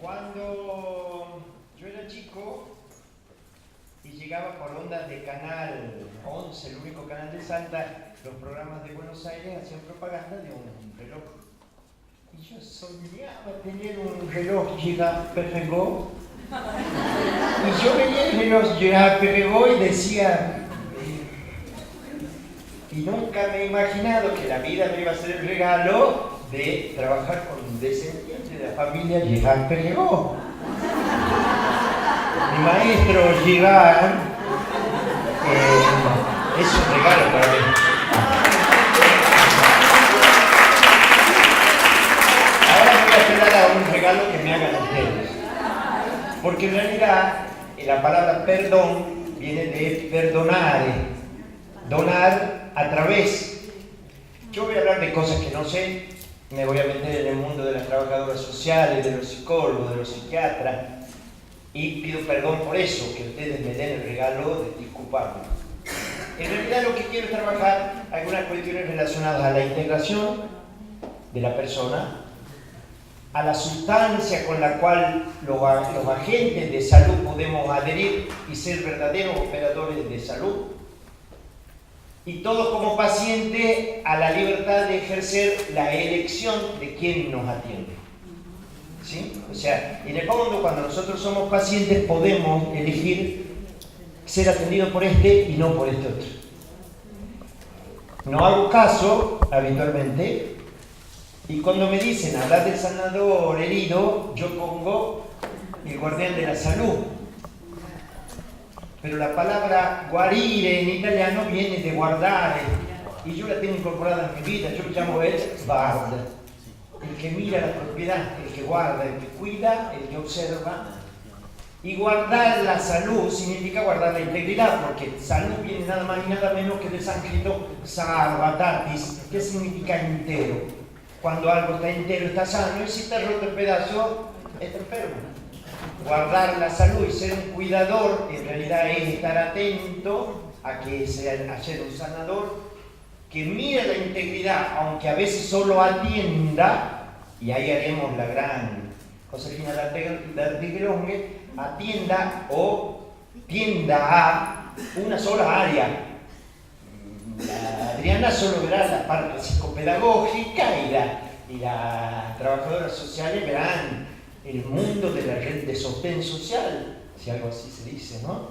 Cuando yo era chico y llegaba por ondas de Canal 11, el único canal de Salta, los programas de Buenos Aires hacían propaganda de un reloj. Y yo soñaba tener un reloj Girard-Perregaux. Y yo veía el reloj Girard-Perregaux y decía, y nunca me he imaginado que la vida me iba a ser el regalo de trabajar con un descendiente de la familia Girard-Perregaux. Mi maestro Girard es un regalo para mí. Ahora voy a esperar a un regalo que me hagan ustedes. Porque en realidad la palabra perdón viene de perdonare, donar a través. Yo voy a hablar de cosas que no sé, me voy a meter en el mundo de las trabajadoras sociales, de los psicólogos, de los psiquiatras, y pido perdón por eso, que ustedes me den el regalo de disculparme. En realidad lo que quiero es trabajar algunas cuestiones relacionadas a la integración de la persona, a la sustancia con la cual los agentes de salud podemos adherir y ser verdaderos operadores de salud, y todos como pacientes a la libertad de ejercer la elección de quién nos atiende. ¿Sí? O sea, en el fondo, cuando nosotros somos pacientes podemos elegir ser atendidos por este y no por este otro. No hago caso habitualmente, y cuando me dicen hablar del sanador herido, yo pongo el guardián de la salud. Pero la palabra guarire en italiano viene de guardare, y yo la tengo incorporada en mi vida. Yo lo llamo el guarda, el que mira la propiedad, el que guarda, el que cuida, el que observa. Y guardar la salud significa guardar la integridad, porque salud viene nada más y nada menos que del sánscrito salvatatis, que significa entero. Cuando algo está entero, está sano, y si está roto en pedazos, está enfermo. Guardar la salud y ser un cuidador en realidad es estar atento a ser un sanador que mira la integridad, aunque a veces solo atienda, y ahí haremos la gran Josefina Lartigue, atienda o tienda a una sola área. La Adriana solo verá la parte psicopedagógica y las trabajadoras sociales verán el mundo de la red de sostén social, si algo así se dice, ¿no?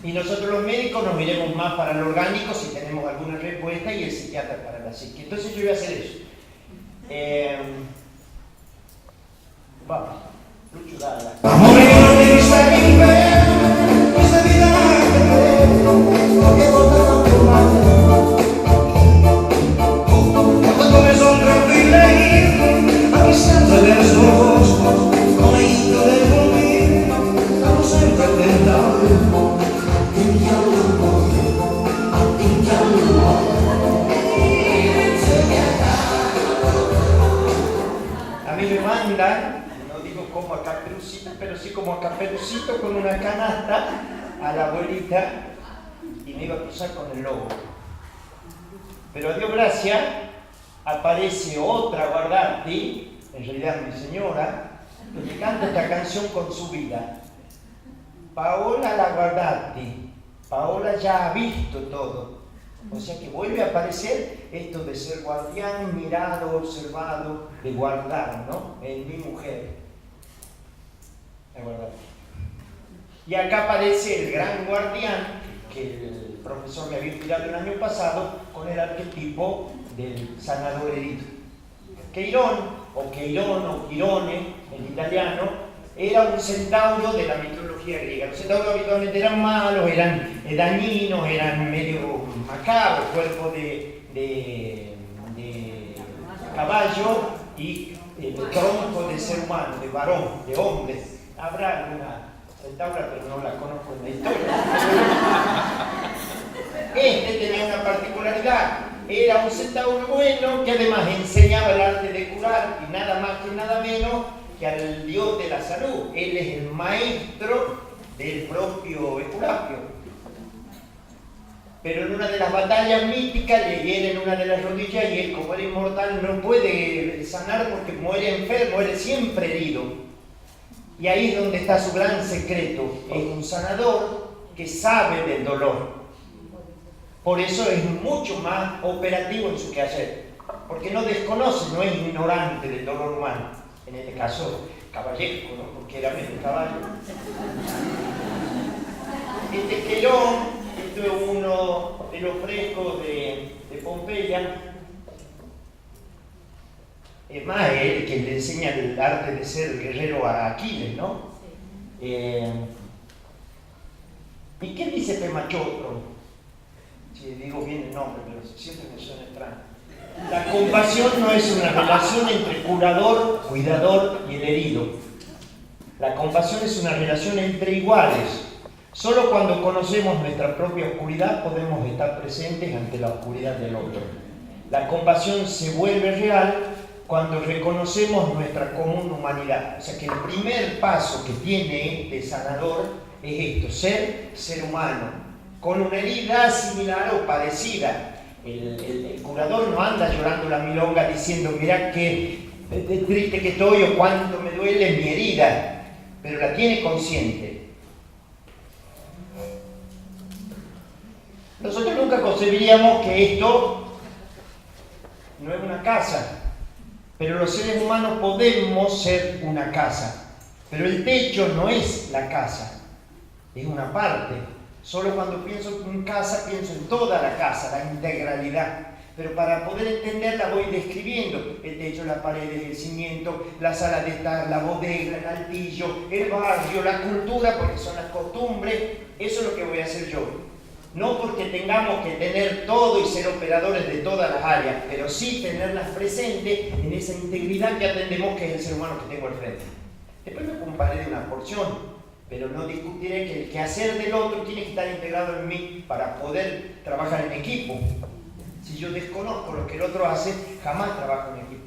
Y nosotros los médicos nos miremos más para lo orgánico si tenemos alguna respuesta, y el psiquiatra para la psique. Entonces yo voy a hacer eso. Vamos, Lucho, dale. A mí me mandan, no digo como a Caperucita, pero sí como a Caperucito con una canasta a la abuelita, y me iba a cruzar con el lobo. Pero a Dios gracias, aparece otra guardati, en realidad mi señora, que me canta esta canción con su vida. Paola la guardati, Paola ya ha visto todo. O sea que vuelve a aparecer esto de ser guardián, mirado, observado, de guardar, ¿no? En mi mujer. La guardati. Y acá aparece el gran guardián, que el profesor me había inspirado el año pasado, con el arquetipo del sanador herido. Queirón, o Queirón, o Quirone, en italiano, era un centauro de la mitología griega. Los centauros habitualmente eran malos, eran dañinos, eran medio macabros, cuerpo de caballo y tronco de ser humano, de varón, de hombre. Habrá alguna centaura, pero no la conozco en la historia. Este tenía una particularidad. Era un centauro bueno que además enseñaba el arte de curar, y nada más que nada menos que al dios de la salud. Él es el maestro del propio Esculapio. Pero en una de las batallas míticas le hieren una de las rodillas, y él, como era inmortal, no puede sanar porque muere enfermo, muere siempre herido. Y ahí es donde está su gran secreto. Es un sanador que sabe del dolor. Por eso es mucho más operativo en su quehacer. Porque no desconoce, no es ignorante del dolor humano. En este caso, caballejo, ¿no? Porque era medio caballo. Este Querón, esto es uno de los frescos de Pompeya. Es más, es el que le enseña el arte de ser guerrero a Aquiles, ¿no? ¿Y qué dice Pemachotro? Si digo bien el nombre, pero siempre me suena extraño. La compasión no es una relación entre curador, cuidador y el herido. La compasión es una relación entre iguales. Solo cuando conocemos nuestra propia oscuridad podemos estar presentes ante la oscuridad del otro. La compasión se vuelve real cuando reconocemos nuestra común humanidad. O sea que el primer paso que tiene este sanador es esto, ser humano, con una herida similar o parecida. El curador no anda llorando la milonga diciendo, mirá qué triste que estoy o cuánto me duele mi herida, pero la tiene consciente. Nosotros nunca concebiríamos que esto no es una casa, pero los seres humanos podemos ser una casa. Pero el techo no es la casa, es una parte. Solo cuando pienso en casa, pienso en toda la casa, la integralidad. Pero para poder entenderla voy describiendo el techo, las paredes, el cimiento, la sala de estar, la bodega, el altillo, el barrio, la cultura, porque son las costumbres. Eso es lo que voy a hacer yo. No porque tengamos que tener todo y ser operadores de todas las áreas, pero sí tenerlas presentes en esa integridad que atendemos, que es el ser humano que tengo al frente. Después me comparé de una porción, pero no discutiré que el quehacer del otro tiene que estar integrado en mí para poder trabajar en equipo. Si yo desconozco lo que el otro hace, jamás trabajo en equipo.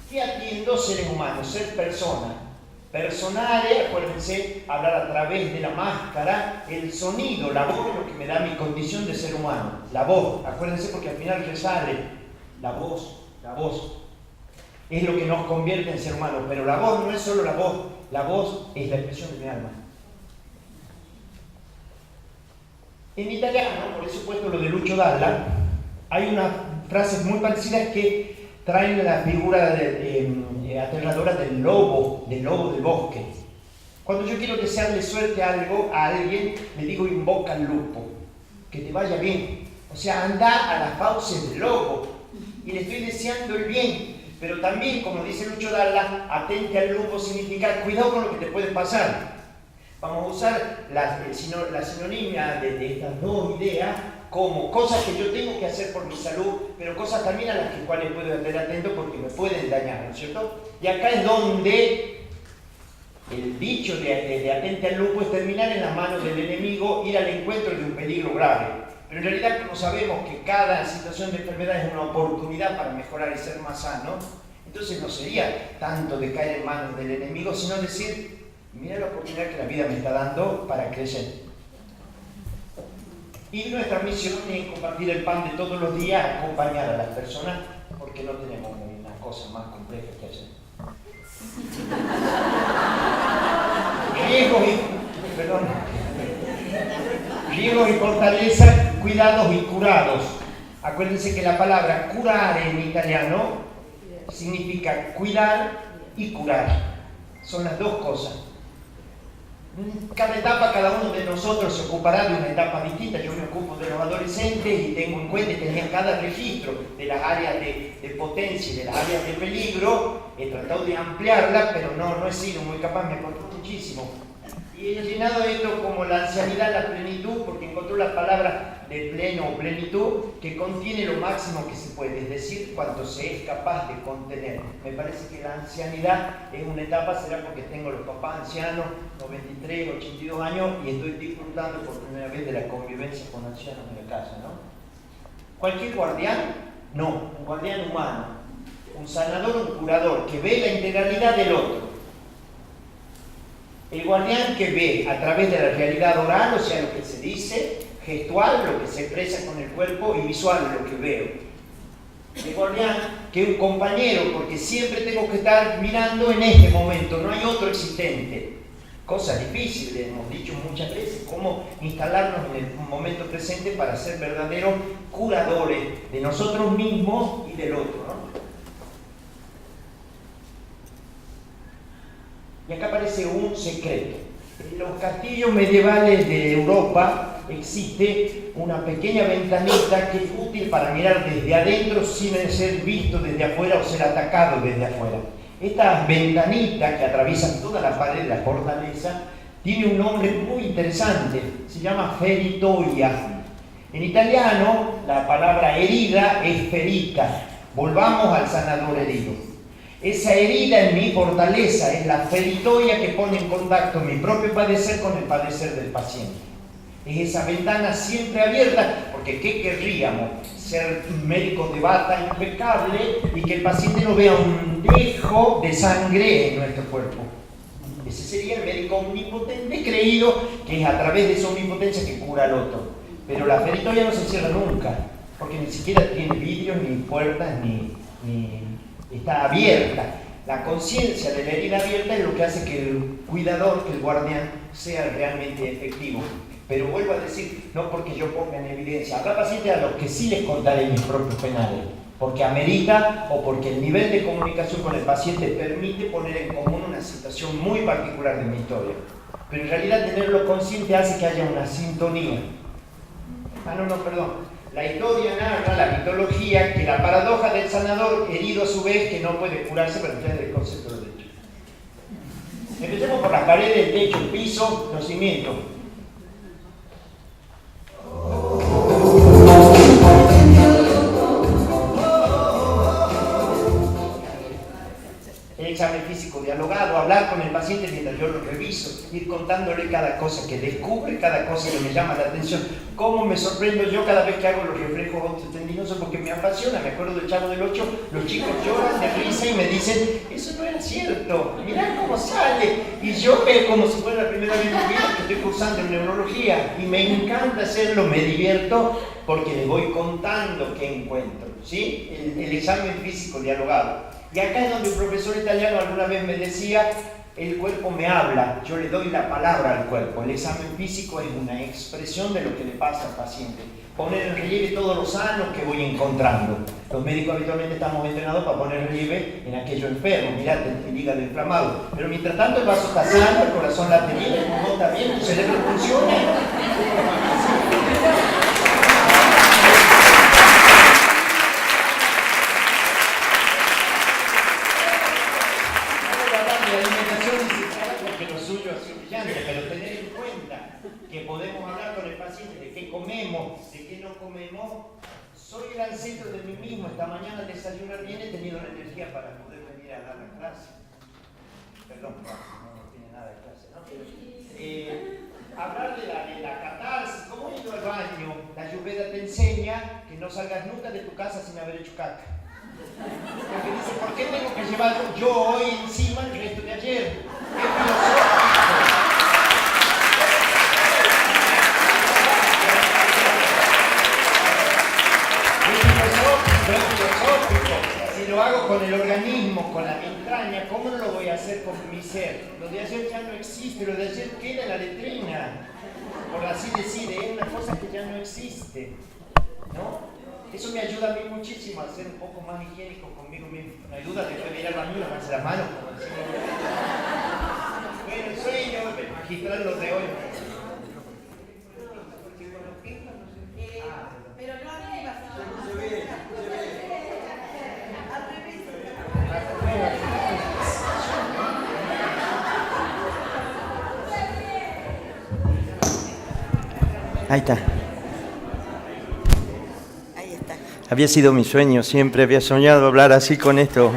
¿Qué atiendo? Seres humanos, ser persona. Personales, acuérdense, hablar a través de la máscara, el sonido, la voz es lo que me da mi condición de ser humano. La voz, acuérdense porque al final resale la voz. Es lo que nos convierte en ser humano, pero la voz no es solo la voz es la expresión de mi alma. En italiano, por eso he puesto lo de Lucio Dalla, hay unas frases muy parecidas que traen la figura aterradora del lobo del bosque. Cuando yo quiero desearle suerte a alguien, le digo invoca al lupo, que te vaya bien. O sea, anda a las fauces del lobo y le estoy deseando el bien. Pero también, como dice Lucio Dalla, atente al lupo significa cuidado con lo que te puede pasar. Vamos a usar la sinonimia de estas dos ideas como cosas que yo tengo que hacer por mi salud, pero cosas también a las cuales puedo estar atento porque me pueden dañar, ¿no es cierto? Y acá es donde el dicho de atente al lupo es terminar en las manos del enemigo, ir al encuentro de un peligro grave. Pero en realidad, como sabemos que cada situación de enfermedad es una oportunidad para mejorar y ser más sano, entonces no sería tanto de caer en manos del enemigo, sino decir, mira la oportunidad que la vida me está dando para crecer. Y nuestra misión es compartir el pan de todos los días, acompañar a las personas, porque no tenemos una cosa más compleja que hacer. Riesgos y fortaleza, cuidados y curados. Acuérdense que la palabra curar en italiano significa cuidar y curar. Son las dos cosas. Cada etapa, cada uno de nosotros se ocupará de una etapa distinta. Yo me ocupo de los adolescentes y tengo en cuenta y tenía cada registro de las áreas de potencia y de las áreas de peligro. He tratado de ampliarla, pero no he sido muy capaz, me costó muchísimo. Y he llenado esto como la ancianidad, la plenitud, porque encontró la palabra de pleno o plenitud que contiene lo máximo que se puede, es decir, cuanto se es capaz de contener. Me parece que la ancianidad es una etapa, será porque tengo los papás ancianos, 93, 82 años, y estoy disfrutando por primera vez de la convivencia con ancianos en la casa, ¿no? ¿Cualquier guardián? No, un guardián humano, un sanador, un curador, que ve la integralidad del otro. El guardián que ve a través de la realidad oral, o sea, lo que se dice, gestual, lo que se expresa con el cuerpo, y visual, lo que veo. de guardián que un compañero, porque siempre tengo que estar mirando en este momento, no hay otro existente. Cosa difícil, hemos dicho muchas veces, cómo instalarnos en el momento presente para ser verdaderos curadores de nosotros mismos y del otro, ¿no? Y acá aparece un secreto. En los castillos medievales de Europa existe una pequeña ventanita que es útil para mirar desde adentro sin ser visto desde afuera o ser atacado desde afuera. Esta ventanita que atraviesa toda la pared de la fortaleza tiene un nombre muy interesante, se llama feritoia. En italiano la palabra herida es ferita. Volvamos al sanador herido. Esa herida en mi fortaleza es la feritoia que pone en contacto mi propio padecer con el padecer del paciente. Es esa ventana siempre abierta, porque ¿qué querríamos? Ser médicos de bata impecable y que el paciente no vea un dejo de sangre en nuestro cuerpo. Ese sería el médico omnipotente creído que es a través de esa omnipotencia que cura al otro. Pero la feritoia no se cierra nunca, porque ni siquiera tiene vidrios, ni puertas, ni está abierta. La conciencia de la herida abierta es lo que hace que el cuidador, que el guardián, sea realmente efectivo. Pero vuelvo a decir, no porque yo ponga en evidencia, habrá pacientes a los que sí les contaré mis propios penales, porque amerita o porque el nivel de comunicación con el paciente permite poner en común una situación muy particular de mi historia. Pero en realidad tenerlo consciente hace que haya una sintonía. Perdón. La historia narra, la mitología, que la paradoja del sanador herido a su vez que no puede curarse para entender el concepto del hecho. Empecemos por las paredes, el techo, el piso, los cimientos. El examen físico dialogado, hablar con el paciente mientras yo lo reviso, ir contándole cada cosa que descubre, cada cosa que me llama la atención. Cómo me sorprendo yo cada vez que hago los reflejos osteotendinosos, porque me apasiona. Me acuerdo del Chavo del 8, los chicos lloran de risa y me dicen, eso no era cierto, mirá cómo sale. Y yo veo como si fuera la primera vez en mi vida que estoy cursando en neurología y me encanta hacerlo, me divierto porque le voy contando qué encuentro, ¿sí? El examen físico dialogado. Y acá es donde un profesor italiano alguna vez me decía, el cuerpo me habla, yo le doy la palabra al cuerpo. El examen físico es una expresión de lo que le pasa al paciente. Poner en relieve todo lo sano que voy encontrando. Los médicos habitualmente estamos entrenados para poner relieve en aquello enfermo. Mirá, el hígado inflamado. Pero mientras tanto el vaso está sano, el corazón late bien, el pulmón está bien, el cerebro funciona. Pero tener en cuenta que podemos hablar con el paciente de qué comemos, de qué no comemos. Soy el centro de mí mismo. Esta mañana al desayunar bien he tenido la energía para poder venir a dar la clase. Perdón, no tiene nada de clase, ¿no? Pero, hablar de la catarsis, cómo ir al baño. La Ayurveda te enseña que no salgas nunca de tu casa sin haber hecho caca. Porque dice, ¿por qué tengo que llevar yo hoy encima el resto de ayer? Es filosófico. Si lo hago con el organismo, con la entraña, ¿cómo no lo voy a hacer con mi ser? Lo de ayer ya no existe, lo de ayer queda en la letrina. Por así decir, es una cosa que ya no existe, ¿no? Eso me ayuda a mí muchísimo a ser un poco más higiénico conmigo mismo. Me ayuda después de ir al baño y lavarse las manos, como decimos. Bueno, el sueño, el magistral lo de hoy. Pero no arriba, Ahí está. ahí está. Había sido mi sueño, siempre había soñado hablar así con esto.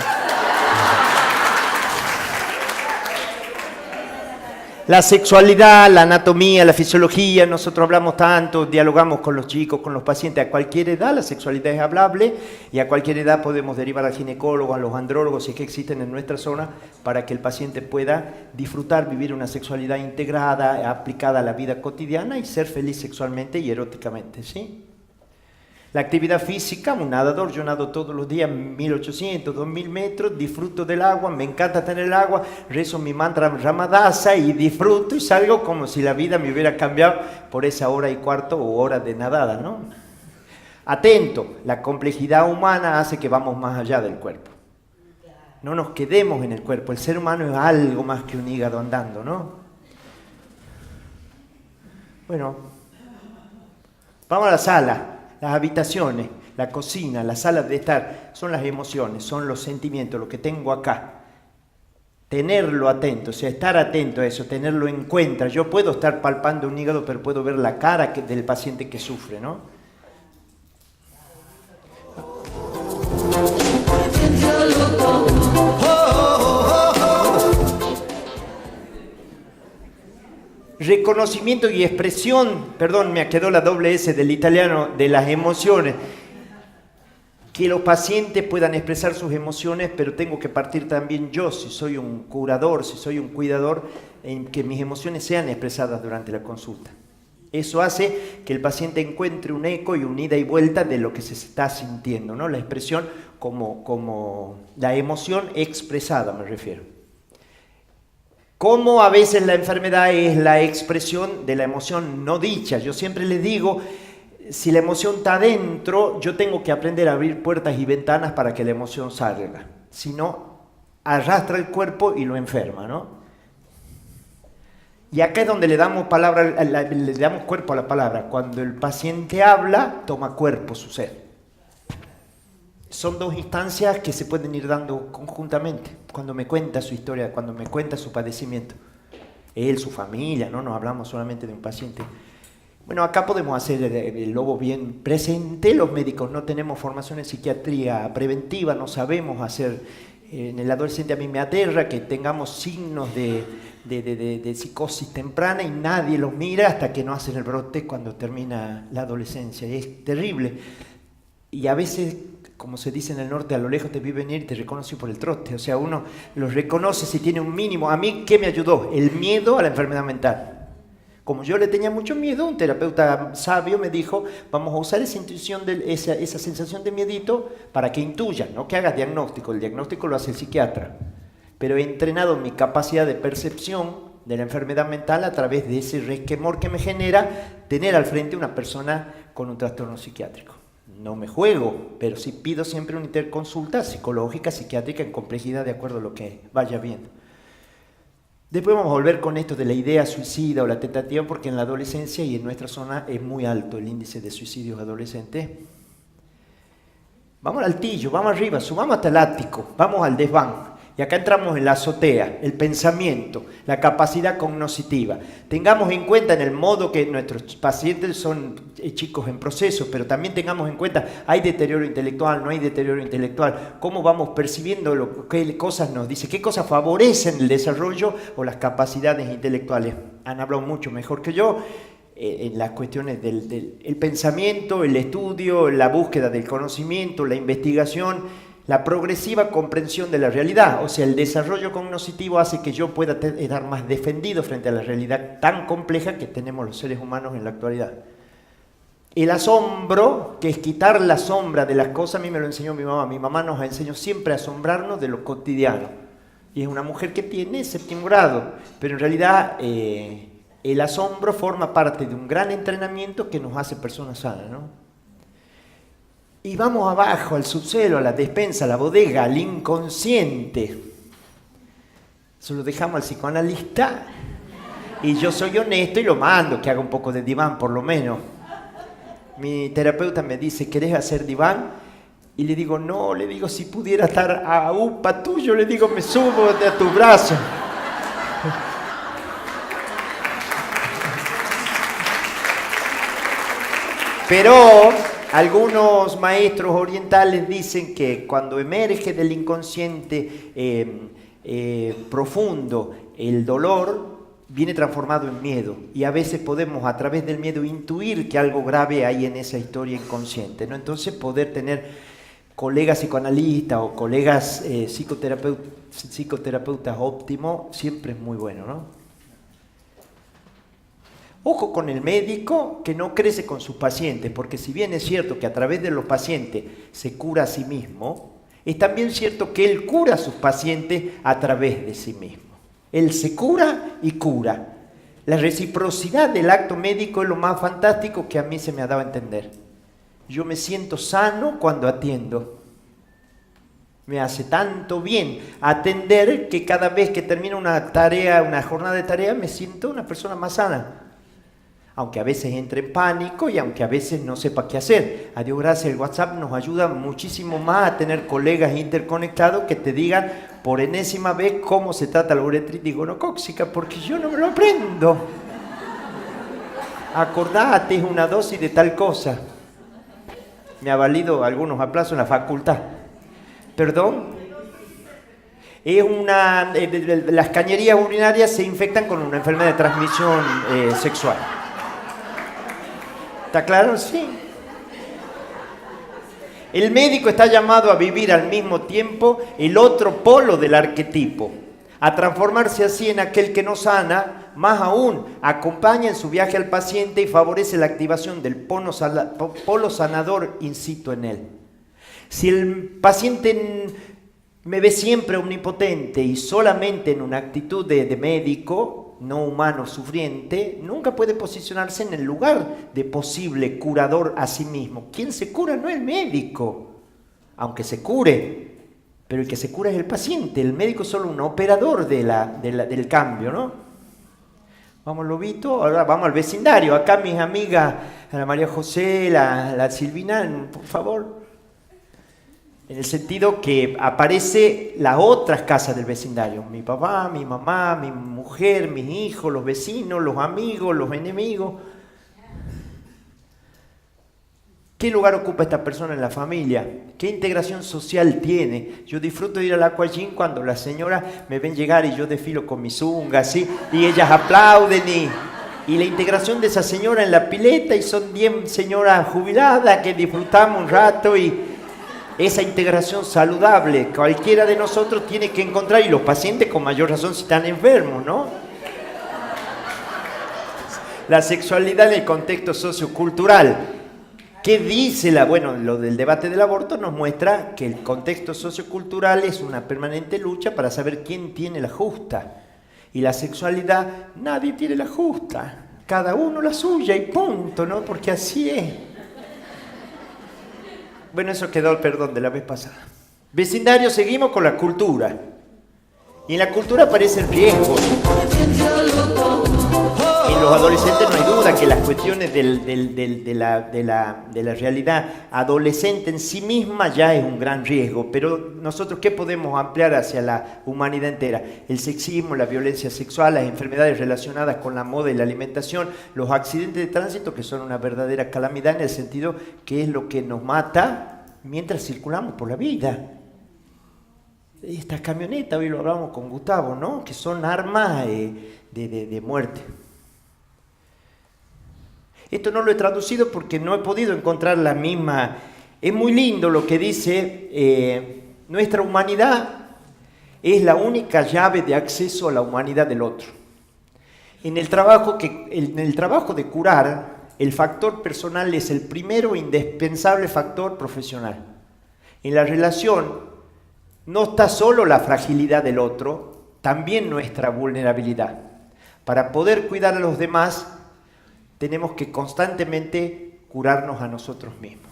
La sexualidad, la anatomía, la fisiología, nosotros hablamos tanto, dialogamos con los chicos, con los pacientes. A cualquier edad la sexualidad es hablable y a cualquier edad podemos derivar al ginecólogo, a los andrólogos, si es que existen en nuestra zona, para que el paciente pueda disfrutar, vivir una sexualidad integrada, aplicada a la vida cotidiana y ser feliz sexualmente y eróticamente, ¿sí? La actividad física, un nadador, yo nado todos los días 1800, 2000 metros, disfruto del agua, me encanta tener el agua, rezo mi mantra Ramadasa y disfruto y salgo como si la vida me hubiera cambiado por esa hora y cuarto o hora de nadada, ¿no? Atento, la complejidad humana hace que vamos más allá del cuerpo. No nos quedemos en el cuerpo, el ser humano es algo más que un hígado andando, ¿no? Bueno, vamos a la sala. Las habitaciones, la cocina, la sala de estar, son las emociones, son los sentimientos, lo que tengo acá. Tenerlo atento, o sea, estar atento a eso, tenerlo en cuenta. Yo puedo estar palpando un hígado, pero puedo ver la cara del paciente que sufre, ¿no? Reconocimiento y expresión, perdón, me quedó la doble S del italiano, de las emociones. Que los pacientes puedan expresar sus emociones, pero tengo que partir también yo, si soy un curador, si soy un cuidador, en que mis emociones sean expresadas durante la consulta. Eso hace que el paciente encuentre un eco y una ida y vuelta de lo que se está sintiendo, ¿no? La expresión como la emoción expresada, me refiero. Como a veces la enfermedad es la expresión de la emoción no dicha. Yo siempre les digo, si la emoción está adentro, yo tengo que aprender a abrir puertas y ventanas para que la emoción salga. Si no, arrastra el cuerpo y lo enferma, ¿no? Y acá es donde le damos cuerpo a la palabra. Cuando el paciente habla, toma cuerpo su ser. Son dos instancias que se pueden ir dando conjuntamente. Cuando me cuenta su historia, cuando me cuenta su padecimiento. Él, su familia, no nos hablamos solamente de un paciente. Bueno, acá podemos hacer el lobo bien presente. Los médicos no tenemos formación en psiquiatría preventiva, no sabemos hacer. En el adolescente a mí me aterra que tengamos signos de psicosis temprana y nadie los mira hasta que no hacen el brote cuando termina la adolescencia. Y es terrible. Y a veces, como se dice en el norte, a lo lejos te vi venir y te reconocí por el trote. O sea, uno los reconoce si tiene un mínimo. A mí, ¿qué me ayudó? El miedo a la enfermedad mental. Como yo le tenía mucho miedo, un terapeuta sabio me dijo, vamos a usar esa intuición, esa sensación de miedito para que intuyan, no que hagas diagnóstico. El diagnóstico lo hace el psiquiatra. Pero he entrenado mi capacidad de percepción de la enfermedad mental a través de ese resquemor que me genera tener al frente una persona con un trastorno psiquiátrico. No me juego, pero sí pido siempre una interconsulta psicológica, psiquiátrica en complejidad de acuerdo a lo que vaya viendo. Después vamos a volver con esto de la idea suicida o la tentativa, porque en la adolescencia y en nuestra zona es muy alto el índice de suicidios adolescentes. Vamos al altillo, vamos arriba, subamos hasta el ático, vamos al desván. Y acá entramos en la azotea, el pensamiento, la capacidad cognoscitiva. Tengamos en cuenta en el modo que nuestros pacientes son chicos en proceso, pero también tengamos en cuenta, hay deterioro intelectual, no hay deterioro intelectual, cómo vamos percibiendo qué cosas nos dice, qué cosas favorecen el desarrollo o las capacidades intelectuales. Han hablado mucho mejor que yo en las cuestiones del pensamiento, el estudio, la búsqueda del conocimiento, la investigación, la progresiva comprensión de la realidad. O sea, el desarrollo cognoscitivo hace que yo pueda estar más defendido frente a la realidad tan compleja que tenemos los seres humanos en la actualidad. El asombro, que es quitar la sombra de las cosas, a mí me lo enseñó mi mamá. Mi mamá nos enseñó siempre a asombrarnos de lo cotidiano. Y es una mujer que tiene 7º grado, pero en realidad el asombro forma parte de un gran entrenamiento que nos hace personas sanas, ¿no? Y vamos abajo, al subsuelo, a la despensa, a la bodega, al inconsciente. Se lo dejamos al psicoanalista y yo soy honesto y lo mando, que haga un poco de diván por lo menos. Mi terapeuta me dice, ¿querés hacer diván? Y le digo, no, le digo, si pudiera estar a upa tuyo, le digo, me subo de a tu brazo. Pero algunos maestros orientales dicen que cuando emerge del inconsciente profundo el dolor, viene transformado en miedo. Y a veces podemos a través del miedo intuir que algo grave hay en esa historia inconsciente, ¿no? Entonces poder tener colegas psicoanalistas o colegas psicoterapeutas óptimos siempre es muy bueno, ¿no? Ojo con el médico que no crece con sus pacientes, porque si bien es cierto que a través de los pacientes se cura a sí mismo, es también cierto que él cura a sus pacientes a través de sí mismo. Él se cura y cura. La reciprocidad del acto médico es lo más fantástico que a mí se me ha dado a entender. Yo me siento sano cuando atiendo. Me hace tanto bien atender que cada vez que termino una tarea, una jornada de tarea, me siento una persona más sana. Aunque a veces entre en pánico y aunque a veces no sepa qué hacer. A Dios gracias, el WhatsApp nos ayuda muchísimo más a tener colegas interconectados que te digan por enésima vez cómo se trata la uretritis gonocócica, porque yo no me lo aprendo. Acordate, es una dosis de tal cosa. Me ha valido algunos aplausos en la facultad. ¿Perdón? Es las cañerías urinarias se infectan con una enfermedad de transmisión sexual. ¿Está claro? Sí. El médico está llamado a vivir al mismo tiempo el otro polo del arquetipo, a transformarse así en aquel que no sana, más aún, acompaña en su viaje al paciente y favorece la activación del polo sanador incito en él. Si el paciente me ve siempre omnipotente y solamente en una actitud de médico, no humano sufriente, nunca puede posicionarse en el lugar de posible curador a sí mismo. ¿Quién se cura? No el médico, aunque se cure, pero el que se cura es el paciente. El médico es solo un operador del cambio, ¿no? Vamos, Lobito, ahora vamos al vecindario. Acá mis amigas, la María José, la Silvina, por favor. En el sentido que aparece las otras casas del vecindario. Mi papá, mi mamá, mi mujer, mis hijos, los vecinos, los amigos, los enemigos. ¿Qué lugar ocupa esta persona en la familia? ¿Qué integración social tiene? Yo disfruto de ir al Aquagym cuando las señoras me ven llegar y yo desfilo con mi zunga, así, y ellas aplauden y la integración de esa señora en la pileta, y son 10 señoras jubiladas que disfrutamos un rato, y esa integración saludable cualquiera de nosotros tiene que encontrar, y los pacientes con mayor razón si están enfermos, ¿no? La sexualidad en el contexto sociocultural. ¿Qué dice bueno, lo del debate del aborto nos muestra que el contexto sociocultural es una permanente lucha para saber quién tiene la justa. Y la sexualidad, nadie tiene la justa. Cada uno la suya y punto, ¿no? Porque así es. Bueno, eso quedó, perdón, de la vez pasada. Vecindario, seguimos con la cultura. Y en la cultura aparece el riesgo. En los adolescentes no hay duda que las cuestiones de la realidad adolescente en sí misma ya es un gran riesgo. Pero nosotros, ¿qué podemos ampliar hacia la humanidad entera? El sexismo, la violencia sexual, las enfermedades relacionadas con la moda y la alimentación, los accidentes de tránsito, que son una verdadera calamidad en el sentido que es lo que nos mata mientras circulamos por la vida. Estas camionetas, hoy lo hablamos con Gustavo, ¿no? Que son armas de muerte. Esto no lo he traducido porque no he podido encontrar la misma. Es muy lindo lo que dice, nuestra humanidad es la única llave de acceso a la humanidad del otro. En el trabajo de curar, el factor personal es el primero e indispensable factor profesional. En la relación no está solo la fragilidad del otro, también nuestra vulnerabilidad. Para poder cuidar a los demás, tenemos que constantemente curarnos a nosotros mismos.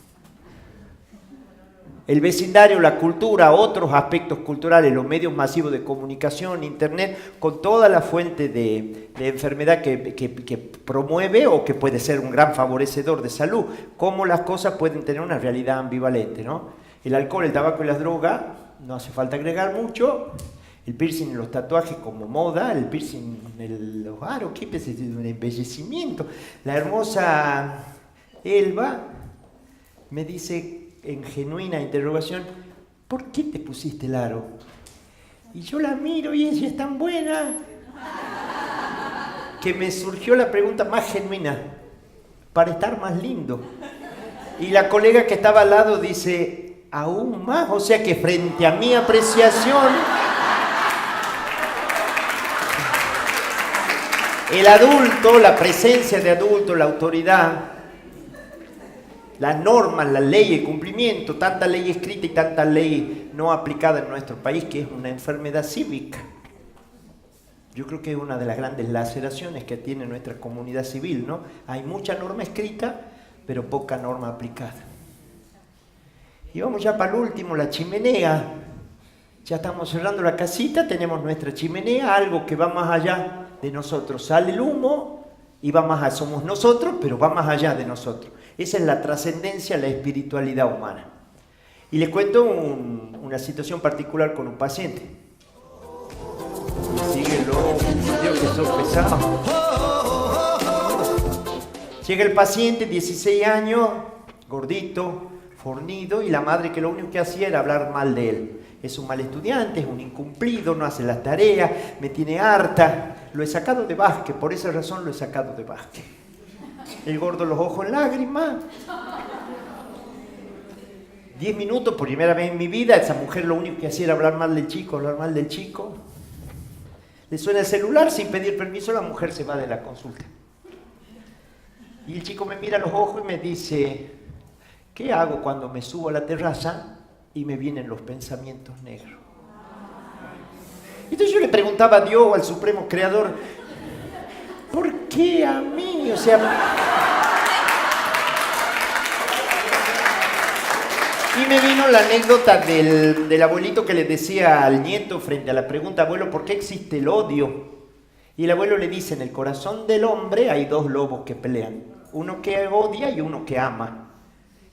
El vecindario, la cultura, otros aspectos culturales, los medios masivos de comunicación, internet, con toda la fuente de enfermedad que promueve o que puede ser un gran favorecedor de salud, cómo las cosas pueden tener una realidad ambivalente, ¿no? El alcohol, el tabaco y las drogas, no hace falta agregar mucho. El piercing y los tatuajes como moda, el piercing en los aros, ¿qué es un embellecimiento? La hermosa Elba me dice en genuina interrogación, ¿por qué te pusiste el aro? Y yo la miro y ella es tan buena que me surgió la pregunta más genuina, para estar más lindo. Y la colega que estaba al lado dice, aún más, o sea que frente a mi apreciación, El adulto, la presencia de adulto, la autoridad, las normas, la ley, el cumplimiento, tanta ley escrita y tanta ley no aplicada en nuestro país, que es una enfermedad cívica. Yo creo que es una de las grandes laceraciones que tiene nuestra comunidad civil, ¿no? Hay mucha norma escrita, pero poca norma aplicada. Y vamos ya para el último, la chimenea. Ya estamos cerrando la casita, tenemos nuestra chimenea, algo que va más allá de nosotros. Sale el humo y va más allá. Somos nosotros, pero va más allá de nosotros. Esa es la trascendencia, la espiritualidad humana. Y les cuento una situación particular con un paciente. Síguelo, Dios, que soy pesado. Llega el paciente, 16 años, gordito, fornido, y la madre que lo único que hacía era hablar mal de él. Es un mal estudiante, es un incumplido, no hace las tareas, me tiene harta. Lo he sacado de básquet, por esa razón lo he sacado de básquet. El gordo, los ojos en lágrimas. 10 minutos, por primera vez en mi vida, esa mujer lo único que hacía era hablar mal del chico, hablar mal del chico. Le suena el celular, sin pedir permiso, la mujer se va de la consulta. Y el chico me mira a los ojos y me dice, ¿qué hago cuando me subo a la terraza y me vienen los pensamientos negros? Entonces yo le preguntaba a Dios o al Supremo Creador, ¿por qué a mí? O sea... Y me vino la anécdota del abuelito que le decía al nieto frente a la pregunta, abuelo, ¿por qué existe el odio? Y el abuelo le dice, en el corazón del hombre hay dos lobos que pelean, uno que odia y uno que ama.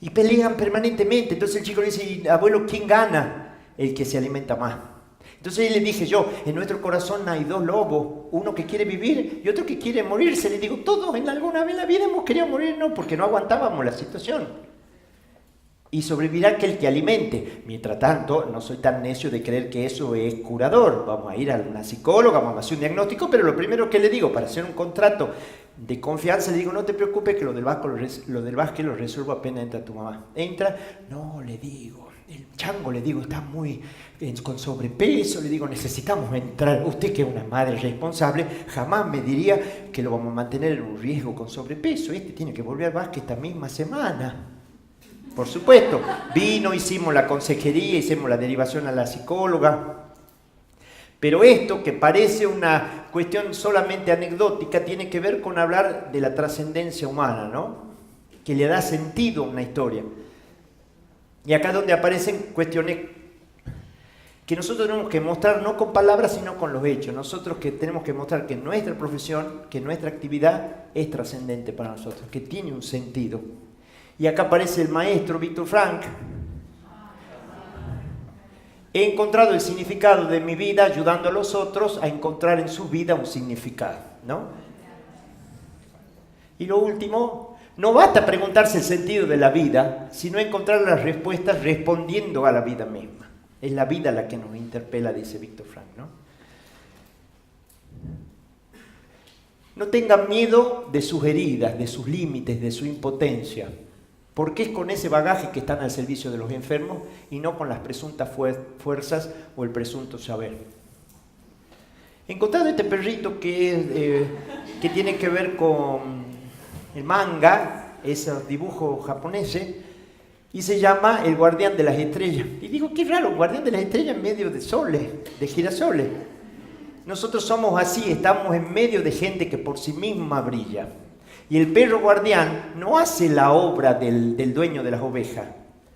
Y pelean permanentemente. Entonces el chico le dice, abuelo, ¿quién gana? El que se alimenta más. Entonces le dije yo, en nuestro corazón hay dos lobos, uno que quiere vivir y otro que quiere morirse. Le digo, todos en alguna vez en la vida hemos querido morir, no, porque no aguantábamos la situación. Y sobrevivirá aquel que alimente. Mientras tanto, no soy tan necio de creer que eso es curador. Vamos a ir a una psicóloga, vamos a hacer un diagnóstico, pero lo primero que le digo, para hacer un contrato de confianza, le digo, no te preocupes que lo del básquet lo resuelvo apenas entra tu mamá. Entra, no, le digo, el chango, le digo, está muy con sobrepeso, le digo, necesitamos entrar. Usted, que es una madre responsable, jamás me diría que lo vamos a mantener en un riesgo con sobrepeso. Este tiene que volver al básquet esta misma semana. Por supuesto, vino, hicimos la consejería, hicimos la derivación a la psicóloga. Pero esto, que parece una cuestión solamente anecdótica, tiene que ver con hablar de la trascendencia humana, ¿no? Que le da sentido a una historia. Y acá es donde aparecen cuestiones que nosotros tenemos que mostrar no con palabras, sino con los hechos. Nosotros que tenemos que mostrar que nuestra profesión, que nuestra actividad es trascendente para nosotros, que tiene un sentido. Y acá aparece el maestro Víctor Frank. He encontrado el significado de mi vida ayudando a los otros a encontrar en su vida un significado, ¿no? Y lo último, no basta preguntarse el sentido de la vida, sino encontrar las respuestas respondiendo a la vida misma. Es la vida la que nos interpela, dice Víctor Frank, ¿no? No tengan miedo de sus heridas, de sus límites, de su impotencia. Porque es con ese bagaje que están al servicio de los enfermos y no con las presuntas fuerzas o el presunto saber. He encontrado este perrito que tiene que ver con el manga, esos dibujos japoneses, y se llama El Guardián de las Estrellas. Y digo, qué raro, Guardián de las Estrellas en medio de soles, de girasoles. Nosotros somos así, estamos en medio de gente que por sí misma brilla. Y el perro guardián no hace la obra del dueño de las ovejas,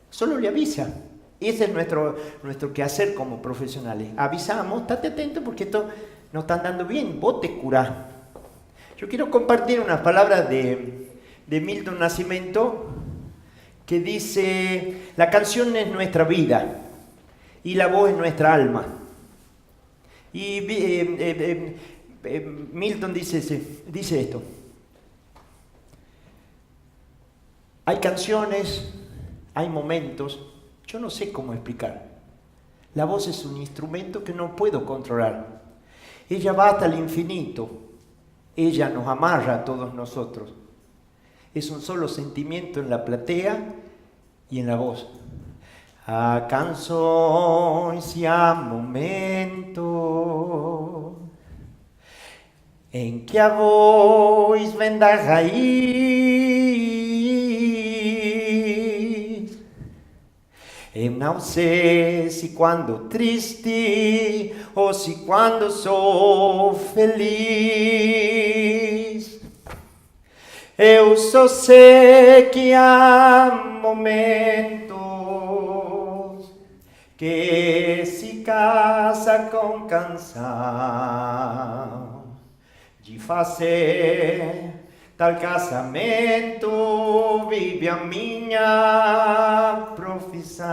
solo le avisa. Ese es nuestro quehacer como profesionales. Avisamos, estate atento porque esto no está andando bien, vos te curás. Yo quiero compartir unas palabras de Milton Nascimento que dice, la canción es nuestra vida y la voz es nuestra alma. Y Milton dice esto. Hay canciones, hay momentos, yo no sé cómo explicar. La voz es un instrumento que no puedo controlar. Ella va hasta el infinito. Ella nos amarra a todos nosotros. Es un solo sentimiento en la platea y en la voz. A canzoni sia momento. em que a voz vem da raiz. Eu não sei se quando triste ou se quando sou feliz. Eu só sei que há momentos que se casa com canção de fazer tal casamento, vive a minha profissão.